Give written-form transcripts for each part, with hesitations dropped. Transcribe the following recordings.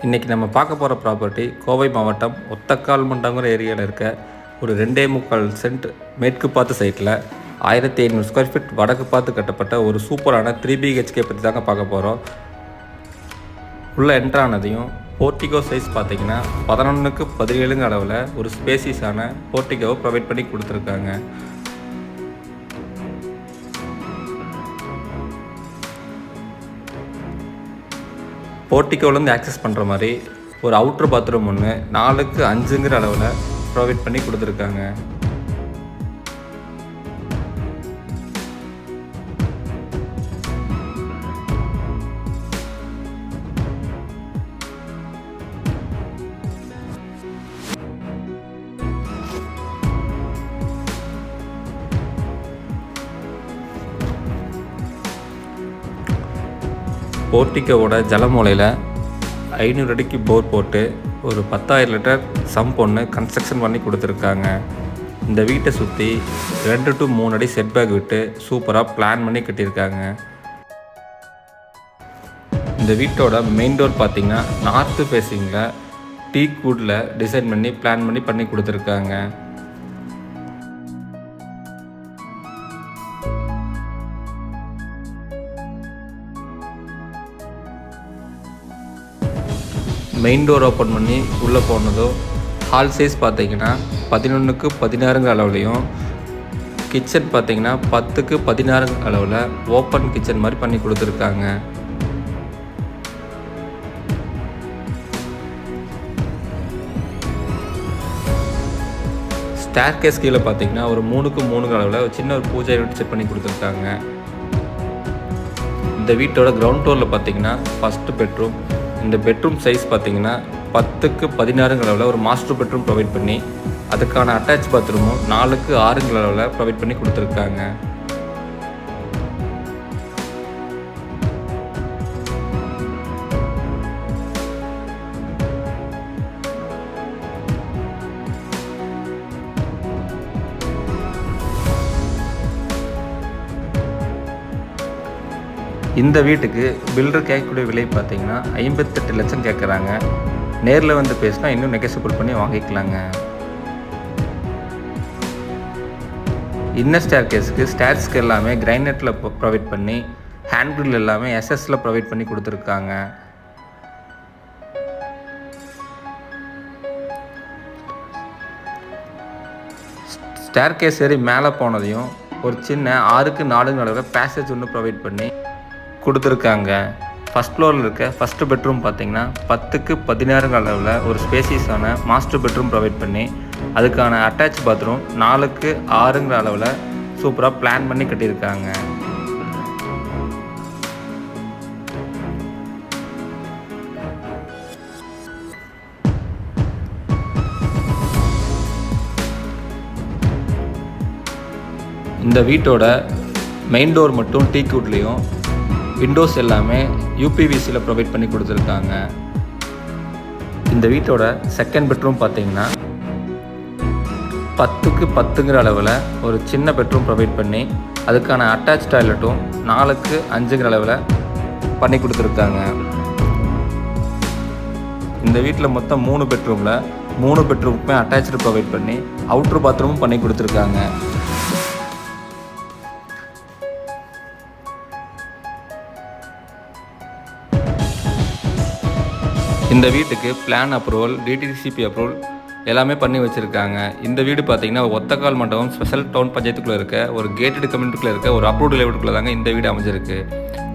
இன்றைக்கி நம்ம பார்க்க போகிற ப்ராப்பர்ட்டி கோவை மாவட்டம் ஒத்தக்கால் மண்டங்கிற ஏரியாவில் இருக்க ஒரு 2.25 சென்ட் மேற்கு பார்த்து சைட்டில் 1500 ஸ்கொயர் ஃபீட் வடக்கு பார்த்து கட்டப்பட்ட ஒரு சூப்பரான 3BHK பற்றி தாங்க பார்க்க போகிறோம். உள்ளே என்ட்ரானதையும் போர்ட்டிகோ சைஸ் பார்த்திங்கன்னா 11க்கு 17 அளவில் ஒரு ஸ்பேசிஸான போர்ட்டிகோவை ப்ரொவைட் பண்ணி கொடுத்துருக்காங்க. போர்ட்டிகோவிலேருந்து ஆக்சஸ் பண்ணுற மாதிரி ஒரு அவுட்ரு பாத்ரூம் ஒன்று 4க்கு 5 அளவில் ப்ரொவைட் பண்ணி கொடுத்துருக்காங்க. போர்ட்டிகோவோட ஜலமூலையில் 500 அடிக்கு போர் போட்டு ஒரு 10,000 லிட்டர் சம்ப் ஒன்று கன்ஸ்ட்ரக்ஷன் பண்ணி கொடுத்துருக்காங்க. இந்த வீட்டை சுற்றி 2 to 3 அடி செட்பேக் விட்டு சூப்பராக பிளான் பண்ணி கட்டியிருக்காங்க. இந்த வீட்டோட மெயின் டோர் பார்த்திங்கன்னா நார்த்து ஃபேஸிங்கில் டீக் வுட்டில் டிசைன் பண்ணி பிளான் பண்ணி கொடுத்துருக்காங்க. மெயின் டோர் ஓப்பன் பண்ணி உள்ளே போனதும் ஹால் சைஸ் பார்த்திங்கன்னா 11க்கு 16 அளவுலையும், கிச்சன் பார்த்திங்கன்னா 10க்கு 16 அளவில் ஓப்பன் கிச்சன் மாதிரி பண்ணி கொடுத்துருக்காங்க. ஸ்டேர் கேஸ் கீழே பார்த்திங்கன்னா ஒரு 3க்கு 3 அளவில் ஒரு சின்ன ஒரு பூஜை செட் பண்ணி கொடுத்துருக்காங்க. இந்த வீட்டோட கிரவுண்ட் ஃப்ளோரில் பார்த்திங்கன்னா ஃபஸ்ட்டு பெட்ரூம். இந்த பெட்ரூம் சைஸ் பார்த்திங்கன்னா 10க்கு 16 அளவில் ஒரு மாஸ்டர் பெட்ரூம் ப்ரொவைட் பண்ணி அதுக்கான அட்டாச் பாத்ரூமும் 4க்கு 6 அளவில் ப்ரொவைட் பண்ணி கொடுத்துருக்காங்க. இந்த வீட்டுக்கு பில்டர் கேட்கக்கூடிய விலை பார்த்திங்கன்னா 58 லட்சம் கேட்குறாங்க. நேரில் வந்து பேசினா இன்னும் நெகோசியபிள் பண்ணி வாங்கிக்கலாங்க. இன்னர் ஸ்டேர் கேஸுக்கு ஸ்டேர்ஸ்க்கு எல்லாமே கிரைனைட்டில் ப்ரொவைட் பண்ணி ஹேண்ட் கிரில் எல்லாமே எஸ்எஸ்ல ப்ரொவைட் பண்ணி கொடுத்துருக்காங்க. ஸ்டேர் கேஸ் ஏறி மேலே போனதையும் ஒரு சின்ன 6க்கு 4 அளவில் பேசேஜ் ஒன்று ப்ரொவைட் பண்ணி கொடுத்துருக்காங்க. ஃபஸ்ட் ஃப்ளோரில் இருக்க ஃபஸ்ட்டு பெட்ரூம் பார்த்திங்கன்னா 10க்கு 16 அளவில் ஒரு ஸ்பேசிஸான மாஸ்டர் பெட்ரூம் ப்ரொவைட் பண்ணி அதுக்கான அட்டாச் பாத்ரூம் 4க்கு 6 அளவில் சூப்பராக பிளான் பண்ணி கட்டியிருக்காங்க. இந்த வீட்டோட மெயின் டோர் மட்டும் டீக் வுட்லேயும், விண்டோஸ் எல்லாமே யூபிவிசியில் ப்ரொவைட் பண்ணி கொடுத்துருக்காங்க. இந்த வீட்டோட செகண்ட் பெட்ரூம் பார்த்திங்கன்னா 10க்கு 10 அளவில் ஒரு சின்ன பெட்ரூம் ப்ரொவைட் பண்ணி அதுக்கான அட்டாச் டாய்லெட்டும் 4க்கு 5 அளவில் பண்ணி கொடுத்துருக்காங்க. இந்த வீட்டில் மொத்தம் 3 பெட்ரூமில் 3 பெட்ரூமுக்குமே அட்டாச்சு ப்ரொவைட் பண்ணி அவுட்ரு பாத்ரூமும் பண்ணி கொடுத்துருக்காங்க. இந்த வீட்டுக்கு பிளான் அப்ரூவல், டிடிசிபி அப்ரூவல் எல்லாமே பண்ணி வச்சுருக்காங்க. இந்த வீடு பார்த்திங்கன்னா ஒத்தக்கால் மண்டபம் ஸ்பெஷல் டவுன் பஞ்சாயத்துக்குள்ளே இருக்க ஒரு கேட்டட் கம்யூனிட்டிக்குள்ளே இருக்க ஒரு அப்ரூவ்டு லேஅவுட்டுக்குள்ளே தாங்க இந்த வீடு அமைஞ்சிருக்கு.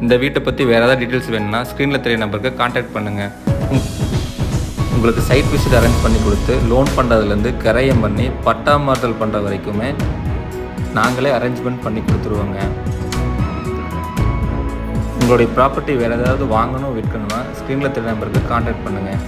இந்த வீட்டை பற்றி வேறு ஏதாவது டீட்டெயில்ஸ் வேணும்னா ஸ்க்ரீனில் தெரிய நம்பருக்கு கான்டாக்ட் பண்ணுங்கள். உங்களுக்கு சைட் விசிட் அரேஞ்ச் பண்ணி கொடுத்து லோன் பண்ணுறதுலேருந்து கரையம் பண்ணி பட்டா மாறுதல் பண்ணுற வரைக்குமே நாங்களே அரேஞ்ச்மெண்ட் பண்ணி கொடுத்துருவோங்க. உங்களுடைய ப்ராப்பர்ட்டி வேறு ஏதாவது வாங்கணும் விற்கணும்னா ஸ்க்ரீனில் தெரிய நம்பருக்கு கான்டாக்ட் பண்ணுங்கள்.